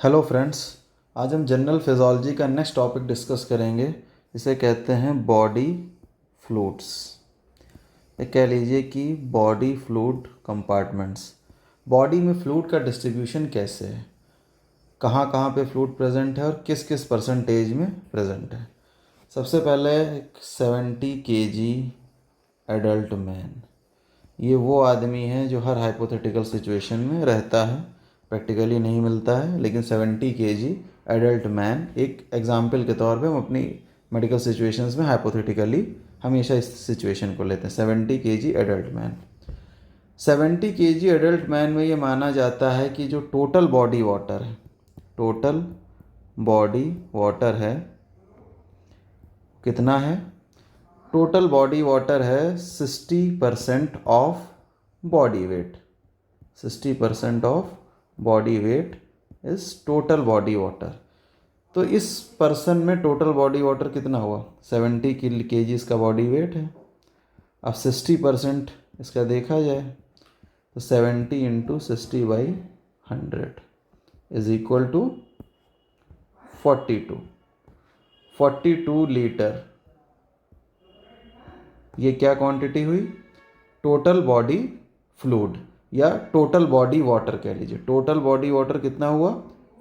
Hello friends. आज हम general physiology का नेक्स्ट टॉपिक डिस्कस करेंगे। इसे कहते हैं बॉडी फ्लूइड्स। ये कह लीजिए कि बॉडी फ्लूइड कंपार्टमेंट्स। बॉडी में फ्लूइड का डिस्ट्रीब्यूशन कैसे है, कहाँ कहाँ पे फ्लूइड प्रेजेंट है और किस किस परसेंटेज में प्रेजेंट है। सबसे पहले एक 70 kg एडल्ट मैन। ये वो आदमी है जो हर हाइपोथेटिकल सिचुएशन में रहता है, प्रैक्टिकली नहीं मिलता है, लेकिन 70 kg एडल्ट मैन एक एग्जाम्पल के तौर पे हम अपनी मेडिकल सिचुएशंस में हाइपोथेटिकली हमेशा इस सिचुएशन को लेते हैं। 70 kg adult man. 70 kg adult man में ये माना जाता है कि जो टोटल बॉडी वाटर है, टोटल बॉडी वाटर है, कितना है? टोटल बॉडी वाटर है 60% of body weight. 60% of body weight is total body water. तो इस पर्सन में टोटल बॉडी वाटर कितना हुआ? 70 kg इसका बॉडी वेट है। अब 60% इसका देखा जाए तो 70 into 60/100 is equal to 42 litre. ये क्या क्वांटिटी हुई? टोटल बॉडी फ्लूइड या टोटल बॉडी वाटर कह लीजिए। टोटल बॉडी वाटर कितना हुआ?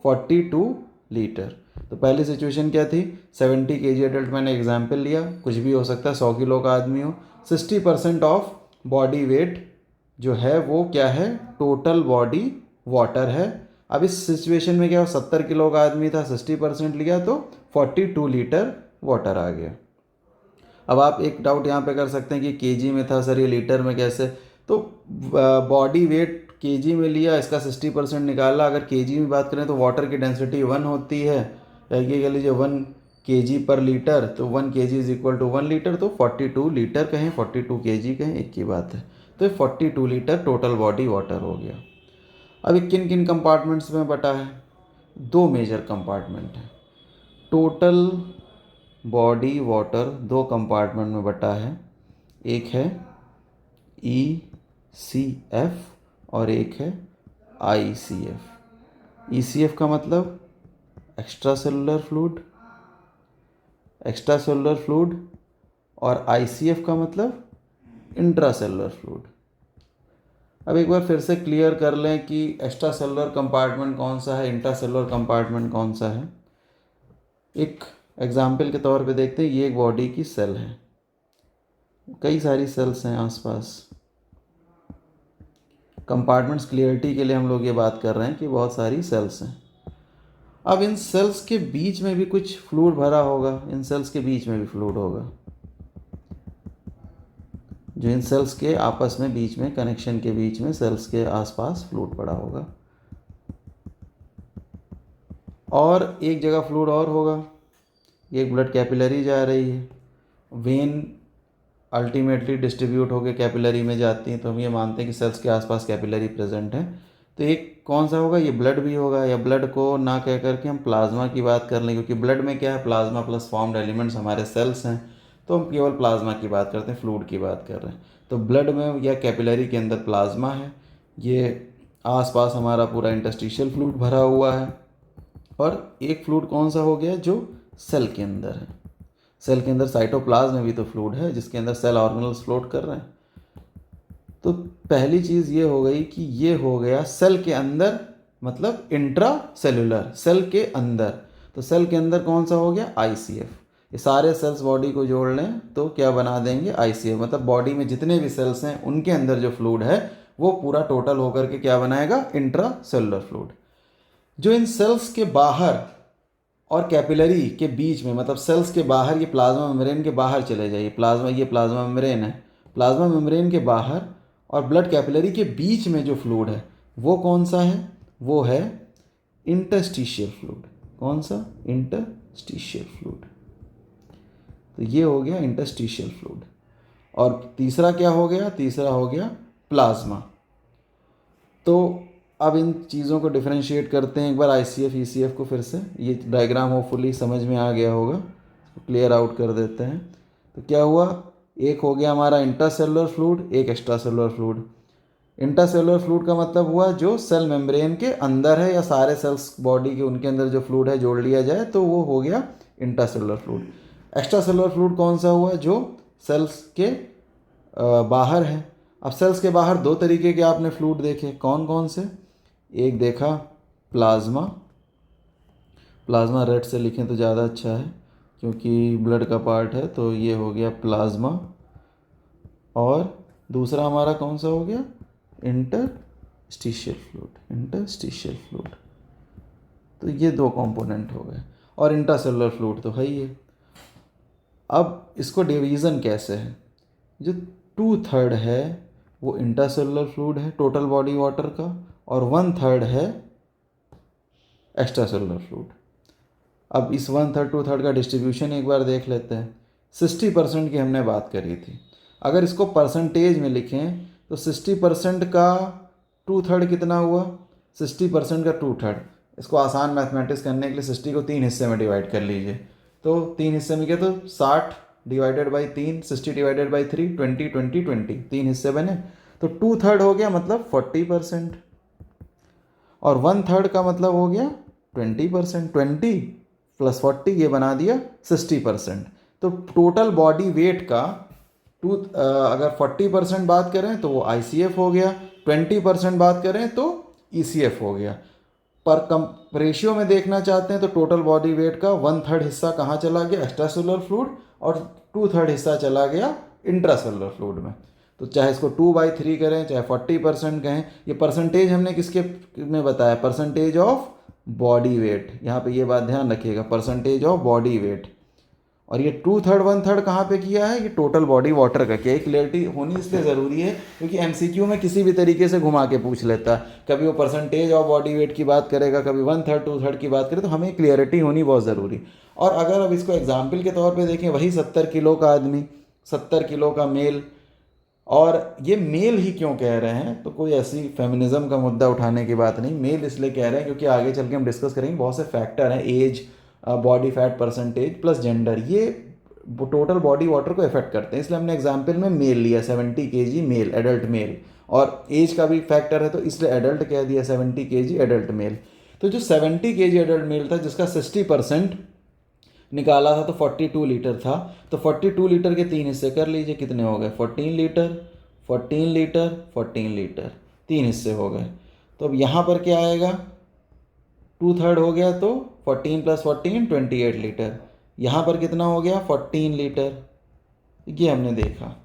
42 लीटर। तो पहली सिचुएशन क्या थी? 70 kg एडल्ट, मैंने एग्जाम्पल लिया, कुछ भी हो सकता है, 100 किलो का आदमी हो। 60% ऑफ बॉडी वेट जो है वो क्या है? टोटल बॉडी वाटर है। अब इस सिचुएशन में क्या हो, 70 किलो का आदमी था, 60% लिया तो 42 लीटर वाटर आ गया। अब आप एक डाउट यहाँ पे कर सकते हैं कि केजी में था सर, ये लीटर में कैसे? तो बॉडी वेट केजी में लिया, इसका 60% निकाला। अगर केजी में बात करें तो वाटर की डेंसिटी 1 होती है, या ये कह लीजिए 1 kg पर लीटर, तो 1 kg is equal to 1 litre. तो 42 लीटर कहें, 42 kg कहें, एक ही बात है। तो 42 लीटर टोटल बॉडी वाटर हो गया। अब ये किन किन कंपार्टमेंट्स में बटा है? 2 मेजर कंपार्टमेंट है। टोटल बॉडी वाटर 2 कंपार्टमेंट में बटा है। एक है ECF और एक है ICF। ECF का मतलब extra cellular fluid, extra cellular fluid, और ICF का मतलब इंट्रा सेलुलर फ्लूइड। अब एक बार फिर से क्लियर कर लें कि एक्स्ट्रा सेलुलर कंपार्टमेंट कौन सा है, इंट्रा सेलुलर कंपार्टमेंट कौन सा है। एक एग्जाम्पल के तौर पे देखते हैं। ये एक बॉडी की सेल है, कई सारी सेल्स हैं आसपास। कंपार्टमेंट्स क्लियरिटी के लिए हम लोग ये बात कर रहे हैं कि बहुत सारी सेल्स हैं। अब इन सेल्स के बीच में भी कुछ फ्लूइड भरा होगा, इन सेल्स के बीच में भी फ्लूइड होगा, जो इन सेल्स के आपस में बीच में कनेक्शन के बीच में सेल्स के आसपास फ्लूइड पड़ा होगा। और एक जगह फ्लूइड और होगा, एक ब्लड कैपिलरी जा रही है, वेन अल्टीमेटली डिस्ट्रीब्यूट होकर कैपिलरी में जाती हैं, तो हम ये मानते हैं कि सेल्स के आसपास कैपिलरी प्रेजेंट है। तो एक कौन सा होगा? ये ब्लड भी होगा, या ब्लड को ना कह करके हम प्लाज्मा की बात कर लें, क्योंकि ब्लड में क्या है? प्लाज्मा प्लस फॉर्म्ड एलिमेंट्स हमारे सेल्स हैं, तो हम केवल प्लाज्मा की बात करते हैं, फ्लूइड की बात कर रहे हैं। तो ब्लड में या कैपिलरी के अंदर प्लाज्मा है, ये आसपास हमारा पूरा इंटरस्टिशियल फ्लूइड भरा हुआ है। और एक फ्लूइड कौन सा हो गया? जो सेल के अंदर है। सेल के अंदर साइटोप्लाज्म में भी तो फ्लूइड है, जिसके अंदर सेल ऑर्गेनल्स फ्लोट कर रहे हैं। तो पहली चीज़ ये हो गई कि ये हो गया सेल के अंदर, मतलब इंट्रा सेलुलर, सेल के अंदर। तो सेल के अंदर कौन सा हो गया? ICF। ये सारे सेल्स बॉडी को जोड़ लें तो क्या बना देंगे? ICF। मतलब बॉडी में जितने भी सेल्स हैं उनके अंदर जो फ्लूइड है वो पूरा टोटल होकर के क्या बनाएगा? Intra cellular fluid. जो इन सेल्स के बाहर और कैपिलरी के बीच में, मतलब सेल्स के बाहर, ये प्लाज्मा मेम्ब्रेन के बाहर चले जाइए, ये प्लाज्मा मेम्ब्रेन है, प्लाज्मा मेम्ब्रेन के बाहर और ब्लड कैपिलरी के बीच में जो फ्लूइड है वो कौन सा है? वो है इंटरस्टिशियल फ्लूइड। कौन सा? Interstitial fluid. तो ये हो गया इंटरस्टिशियल फ्लूइड। और तीसरा क्या हो गया? तीसरा हो गया प्लाज्मा। तो अब इन चीज़ों को डिफरेंशिएट करते हैं एक बार, ICF ECF को फिर से। ये डायग्राम होपफुली समझ में आ गया होगा, क्लियर आउट कर देते हैं। तो क्या हुआ? एक हो गया हमारा इंट्रासेलुलर फ्लूइड, एक extra cellular fluid. Intracellular fluid का मतलब हुआ जो सेल मेम्ब्रेन के अंदर है या सारे सेल्स बॉडी के उनके अंदर जो फ्लूइड है जोड़ लिया जाए तो वो हो गया intracellular fluid. Extra cellular fluid कौन सा हुआ, जो सेल्स के बाहर है। अब सेल्स के बाहर दो तरीके के आपने फ्लूइड देखे, कौन कौन से, एक देखा प्लाज्मा, प्लाज्मा रेड से लिखें तो ज़्यादा अच्छा है क्योंकि ब्लड का पार्ट है, तो ये हो गया प्लाज्मा। और दूसरा हमारा कौन सा हो गया, इंटरस्टिशियल फ्लूइड, इंटरस्टिशियल फ्लूइड। तो ये दो कंपोनेंट हो गए और इंट्रासेलुलर फ्लूइड तो है ही है। अब इसको डिवीज़न कैसे है, जो 2/3 है वो इंट्रासेलुलर फ्लूइड है टोटल बॉडी वाटर का और 1/3 है एक्स्ट्रा सेलुलर फ्लूइड। अब इस 1/3 2/3 का डिस्ट्रीब्यूशन एक बार देख लेते हैं। 60% की हमने बात करी थी, अगर इसको परसेंटेज में लिखें तो 60% का 2/3 कितना हुआ, 60% का 2/3। इसको आसान मैथमेटिक्स करने के लिए 60 को 3 हिस्से में डिवाइड कर लीजिए, तो 3 हिस्से में क्या, तो 60 डिवाइडेड बाई 3, 60 डिवाइडेड बाई 3, 20 20 20, 3 हिस्से बने, तो 2/3 हो गया मतलब 40%। और 1/3 का मतलब हो गया 20%, 20 प्लस 40 ये बना दिया 60%। तो टोटल बॉडी वेट का अगर 40% बात करें तो वो ICF हो गया, 20% बात करें तो ECF हो गया। पर कम रेशियो में देखना चाहते हैं तो टोटल बॉडी वेट का 1/3 हिस्सा कहाँ चला गया, एक्स्ट्रासेलुलर फ्लूइड, और 2/3 हिस्सा चला गया इंट्रासेलुलर फ्लूइड में। तो चाहे इसको 2/3 करें चाहे 40% कहें, ये परसेंटेज हमने किसके में बताया, परसेंटेज ऑफ बॉडी वेट। यहाँ पे ये बात ध्यान रखिएगा, परसेंटेज ऑफ बॉडी वेट। और ये 2/3 1/3 कहाँ पे किया है, ये टोटल बॉडी वाटर का किया है। क्लियरिटी होनी इसलिए ज़रूरी है क्योंकि MCQ में किसी भी तरीके से घुमा के पूछ लेता है, कभी वो परसेंटेज ऑफ बॉडी वेट की बात करेगा, कभी 1/3 2/3 की बात करे, तो हमें क्लियरिटी होनी बहुत ज़रूरी। और अगर अब इसको एग्जाम्पल के तौर पर देखें, वही 70 किलो का आदमी, 70 किलो का मेल, और ये मेल ही क्यों कह रहे हैं, तो कोई ऐसी फेमिनिज्म का मुद्दा उठाने की बात नहीं, मेल इसलिए कह रहे हैं क्योंकि आगे चल के हम डिस्कस करेंगे बहुत से फैक्टर हैं, age, body fat percentage plus gender, ये टोटल बॉडी वाटर को इफेक्ट करते हैं, इसलिए हमने एग्जाम्पल में मेल लिया, 70 kg मेल, एडल्ट मेल। और एज का भी फैक्टर है तो इसलिए एडल्ट कह दिया, 70 kg एडल्ट मेल। तो जो 70 kg एडल्ट मेल था जिसका 60% निकाला था तो 42 लीटर था, तो 42 लीटर के 3 हिस्से कर लीजिए, कितने हो गए, 14 लीटर, 14 लीटर, 14 लीटर, 3 हिस्से हो गए। तो अब यहाँ पर क्या आएगा, 2/3 हो गया तो 14 + 14 28 लीटर, यहाँ पर कितना हो गया 14 लीटर, ये हमने देखा।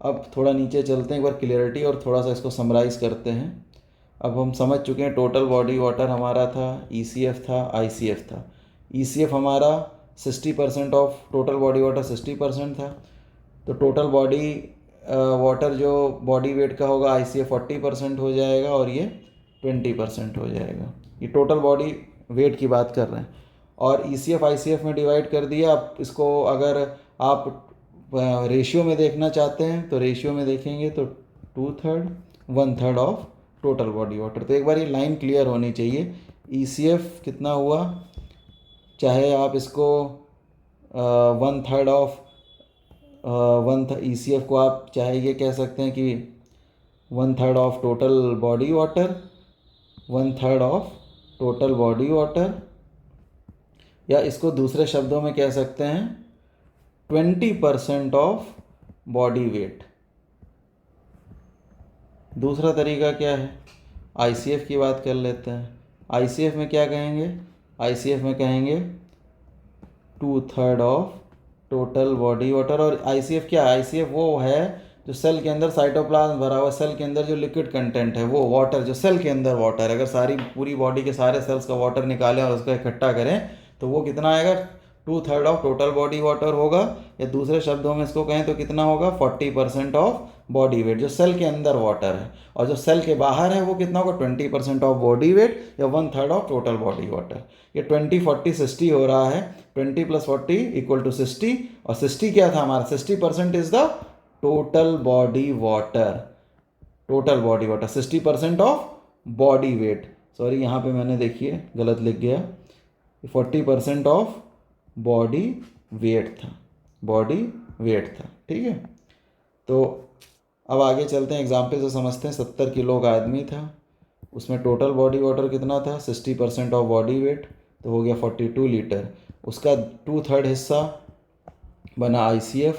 अब थोड़ा नीचे चलते हैं एक बार क्लियरिटी और थोड़ा सा इसको समराइज़ करते हैं। अब हम समझ चुके हैं टोटल बॉडी वाटर हमारा था, ECF था, ICF था। ECF हमारा 60% ऑफ टोटल बॉडी वाटर 60% था, तो टोटल बॉडी वाटर जो बॉडी वेट का होगा ICF 40% हो जाएगा और ये 20% हो जाएगा। ये टोटल बॉडी वेट की बात कर रहे हैं और ECF ICF में डिवाइड कर दिया। अब इसको अगर आप रेशियो में देखना चाहते हैं तो रेशियो में देखेंगे तो 2/3 1/3 ऑफ टोटल बॉडी वाटर। तो एक बार ये लाइन क्लियर होनी चाहिए, ECF कितना हुआ, चाहे आप इसको 1/3 ऑफ ECF को आप चाहे ये कह सकते हैं कि 1/3 of total body water, 1/3 of total body water, या इसको दूसरे शब्दों में कह सकते हैं 20% ऑफ बॉडी वेट। दूसरा तरीका क्या है, ICF की बात कर लेते हैं। ICF में क्या कहेंगे, ICF में कहेंगे 2/3 ऑफ टोटल बॉडी वाटर। और ICF क्या है, ICF वो है जो सेल के अंदर साइटोप्लाज्म भरा हुआ, सेल के अंदर जो लिक्विड कंटेंट है वो वाटर, जो सेल के अंदर वाटर, अगर सारी पूरी बॉडी के सारे सेल्स का वाटर निकालें और उसका इकट्ठा करें तो वो कितना आएगा, 2/3 ऑफ टोटल बॉडी वाटर होगा। या दूसरे शब्दों में इसको कहें तो कितना होगा, 40% ऑफ बॉडी वेट, जो सेल के अंदर वाटर है। और जो सेल के बाहर है वो कितना होगा, 20% ऑफ बॉडी वेट या 1/3 ऑफ टोटल बॉडी वाटर। ये 20 40 60 हो रहा है, 20 + 40 = 60। और 60 क्या था हमारा, 60% is the total body water, total body water 60% of body weight. Sorry यहाँ पे मैंने देखिए गलत लिख गया, 40% ऑफ बॉडी वेट था, बॉडी वेट था, ठीक है। तो अब आगे चलते हैं, एग्जाम्पल से समझते हैं। 70 किलो का आदमी था, उसमें टोटल बॉडी वाटर कितना था, 60% ऑफ बॉडी वेट, तो हो गया 42 लीटर। उसका 2/3 हिस्सा बना ICF,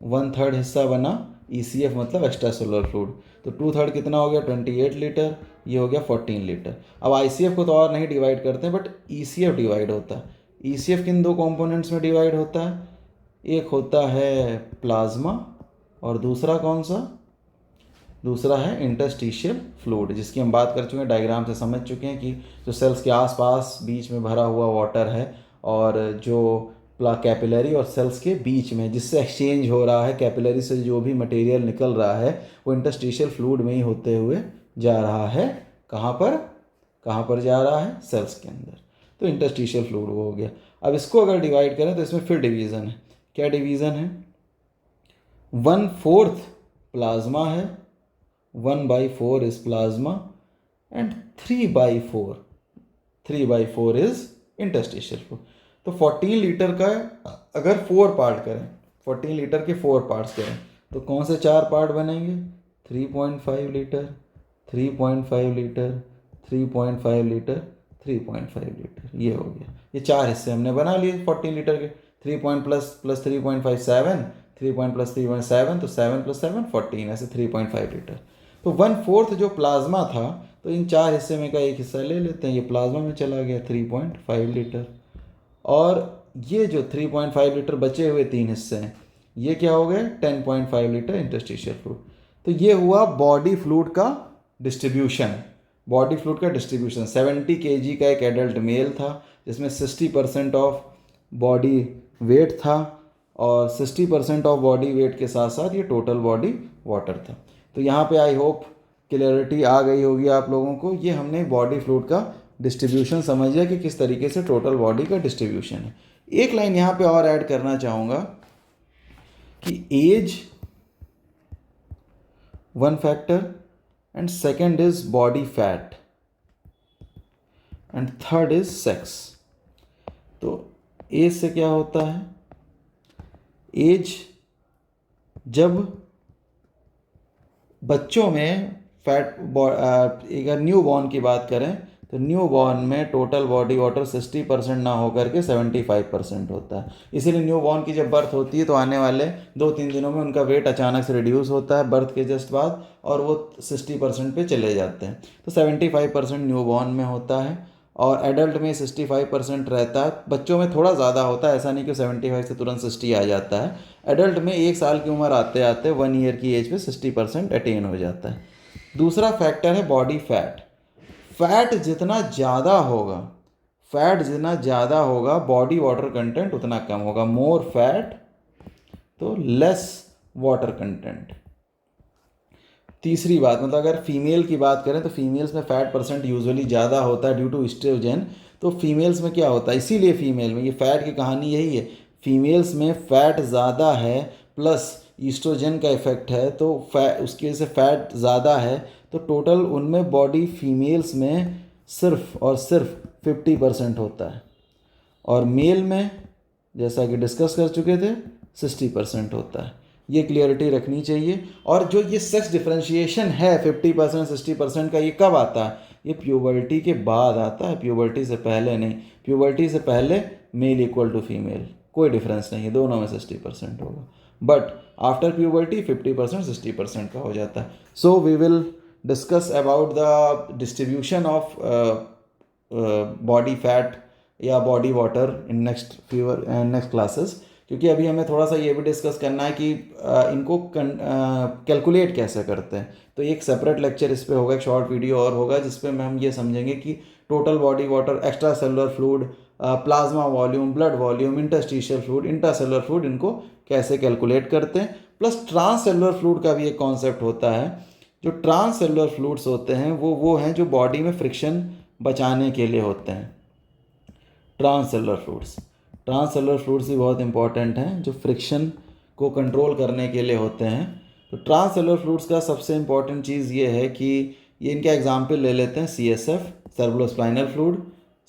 1/3 हिस्सा बना ECF मतलब एक्स्ट्रा सेलुलर फ्लूइड। तो 2/3 कितना हो गया, 28 लीटर, ये हो गया 14 लीटर। अब ICF को तो और नहीं डिवाइड करते हैं, बट ECF डिवाइड होता है। ECF किन दो कंपोनेंट्स में डिवाइड होता है, एक होता है प्लाज्मा और दूसरा कौन सा, दूसरा है इंटरस्टिशियल फ्लूइड, जिसकी हम बात कर चुके हैं, डायग्राम से समझ चुके हैं कि जो सेल्स के आसपास बीच में भरा हुआ वाटर है और जो कैपिलरी और सेल्स के बीच में जिससे एक्सचेंज हो रहा है, कैपिलरी से जो भी मटेरियल निकल रहा है वो इंटरस्टिशियल फ्लूइड में ही होते हुए जा रहा है। कहाँ पर जा रहा है, सेल्स के अंदर। तो इंटरस्टिशियल फ्लूइड वो हो गया। अब इसको अगर डिवाइड करें तो इसमें फिर डिवीज़न है। क्या डिवीज़न है, 1/4 प्लाज्मा है, 1/4 is plasma and 3/4 is interstitial fluid. तो 14 लीटर का अगर 4 पार्ट करें, 14 लीटर के 4 पार्ट्स करें तो कौन से 4 पार्ट बनेंगे, 3.5 लीटर, 3.5 लीटर, 3.5 लीटर, 3.5 लीटर, ये हो गया। ये 4 हिस्से हमने बना लिए 14 लीटर के। 3 पॉइंट प्लस 3.5 7, 3 पॉइंट प्लस 3.7, तो 7 + 7 14, ऐसे 3.5 लीटर। तो 1/4 जो प्लाज्मा था, तो इन 4 हिस्से में का एक हिस्सा ले लेते हैं, ये प्लाज्मा में चला गया 3.5 लीटर। और ये जो 3.5 लीटर बचे हुए 3 हिस्से हैं, ये क्या हो गए, 10.5 लीटर इंटरस्टिशियल फ्लूइड। तो ये हुआ बॉडी फ्लूइड का डिस्ट्रीब्यूशन। बॉडी फ्लूइड का डिस्ट्रीब्यूशन 70 kg का एक एडल्ट मेल था, जिसमें 60% ऑफ बॉडी वेट था, और 60% ऑफ बॉडी वेट के साथ साथ ये टोटल बॉडी वाटर था। तो यहाँ पे आई होप क्लियरिटी आ गई होगी आप लोगों को। ये हमने बॉडी फ्लूइड का डिस्ट्रीब्यूशन समझिए कि किस तरीके से टोटल बॉडी का डिस्ट्रीब्यूशन है। एक लाइन यहाँ पे और ऐड करना चाहूँगा कि as one factor and second is body fat and third is sex. तो एज से क्या होता है, एज जब बच्चों में फैट, अगर न्यू बॉर्न की बात करें तो न्यू बॉर्न में टोटल बॉडी वाटर 60% ना होकर के 75% होता है। इसीलिए न्यू बॉर्न की जब बर्थ होती है तो आने वाले 2-3 दिनों में उनका वेट अचानक से रिड्यूस होता है बर्थ के जस्ट बाद, और वो 60% पे चले जाते हैं। तो 75% न्यू बॉर्न में होता है, और एडल्ट में 65% रहता है। बच्चों में थोड़ा ज़्यादा होता है, ऐसा नहीं कि 75 से तुरंत 60 आ जाता है। एडल्ट में 1 साल की उम्र आते आते 1 ईयर की एज पे 60% अटेन हो जाता है। दूसरा फैक्टर है बॉडी फैट। फैट जितना ज़्यादा होगा बॉडी वाटर कंटेंट उतना कम होगा। मोर फैट तो लेस वाटर कंटेंट। तीसरी बात, मतलब अगर फीमेल की बात करें तो फीमेल्स में फैट परसेंट यूजुअली ज़्यादा होता है ड्यू टू एस्ट्रोजन। तो फीमेल्स में क्या होता है, इसीलिए फीमेल में, ये फैट की कहानी यही है, फीमेल्स में फैट ज़्यादा है प्लस ईस्ट्रोजन का इफेक्ट है, तो उसकी वजह से फैट ज़्यादा है। तो टोटल उनमें बॉडी फीमेल्स में सिर्फ और सिर्फ 50% होता है, और मेल में जैसा कि डिस्कस कर चुके थे 60% होता है। ये क्लियरिटी रखनी चाहिए। और जो ये सेक्स डिफरेंशिएशन है 50% 60% का, ये कब आता है, ये प्यूबर्टी के बाद आता है, प्यूबर्टी से पहले नहीं। प्यूबर्टी से पहले मेल इक्वल टू फीमेल, कोई डिफरेंस नहीं है, दोनों में 60% होगा। बट आफ्टर प्यूबर्टी 50% 60% का हो जाता है। So we will discuss about the distribution of body fat या body water in next classes, क्योंकि अभी हमें थोड़ा सा ये भी डिस्कस करना है कि इनको कैलकुलेट कैसे करते हैं। तो एक सेपरेट लेक्चर इस पे होगा, एक शॉर्ट वीडियो और होगा जिसपे हम ये समझेंगे कि total body water, extra cellular fluid, plasma volume, blood volume, interstitial fluid, intracellular fluid, इनको कैसे कैलकुलेट करते हैं। प्लस ट्रांससेलुलर फ्लूइड का भी एक कॉन्सेप्ट होता है। जो ट्रांससेलुलर फ्लूइड्स होते हैं वो हैं जो बॉडी में फ्रिक्शन बचाने के लिए होते हैं। ट्रांससेलुलर फ्लूइड्स भी बहुत इंपॉर्टेंट हैं, जो फ्रिक्शन को कंट्रोल करने के लिए होते हैं। तो ट्रांससेलुलर फ्लूइड्स का सबसे इंपॉर्टेंट चीज़ ये है कि ये इनका एग्जाम्पल ले लेते हैं, CSF cerebrospinal fluid,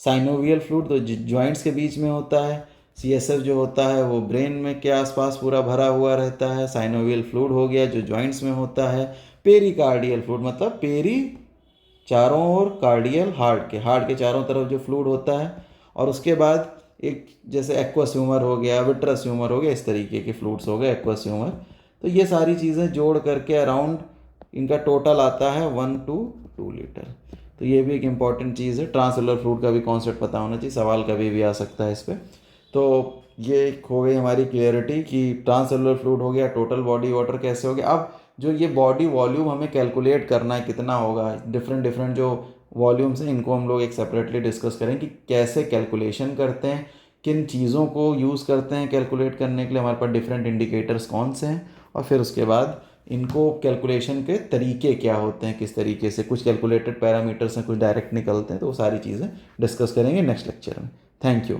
synovial fluid तो जॉइंट्स के बीच में होता है, CSF जो होता है वो ब्रेन में के आसपास पूरा भरा हुआ रहता है। साइनोवियल फ्लूइड हो गया जो जॉइंट्स में होता है। पेरिकार्डियल फ्लूइड मतलब पेरी चारों ओर, कार्डियल हार्ट के चारों तरफ जो फ्लूइड होता है। और उसके बाद एक जैसे एक्वस ह्यूमर हो गया, विट्रस ह्यूमर हो गया, इस तरीके के फ्लूइड्स हो गए एक्वस ह्यूमर। तो ये सारी चीज़ें जोड़ करके अराउंड इनका टोटल आता है 1 to 2 लीटर। तो ये भी एक इम्पॉर्टेंट चीज़ है। ट्रांससेलुलर फ्लूइड का भी कॉन्सेप्ट पता होना चाहिए, सवाल कभी भी आ सकता है इस पर। तो ये एक हो गई हमारी क्लियरिटी कि ट्रांससेलुलर फ्लूइड हो गया, टोटल बॉडी वाटर कैसे हो गया। अब जो ये बॉडी वॉल्यूम हमें कैलकुलेट करना है कितना होगा, डिफरेंट डिफरेंट जो वॉल्यूम्स हैं इनको हम लोग एक सेपरेटली डिस्कस करें कि कैसे कैलकुलेशन करते हैं, किन चीज़ों को यूज़ करते हैं कैलकुलेट करने के लिए, हमारे पास डिफरेंट इंडिकेटर्स कौन से हैं, और फिर उसके बाद इनको कैलकुलेशन के तरीके क्या होते हैं, किस तरीके से कुछ कैलकुलेटेड पैरामीटर्स हैं, कुछ डायरेक्ट निकलते हैं। तो वो सारी चीज़ें डिस्कस करेंगे नेक्स्ट लेक्चर में। Thank you.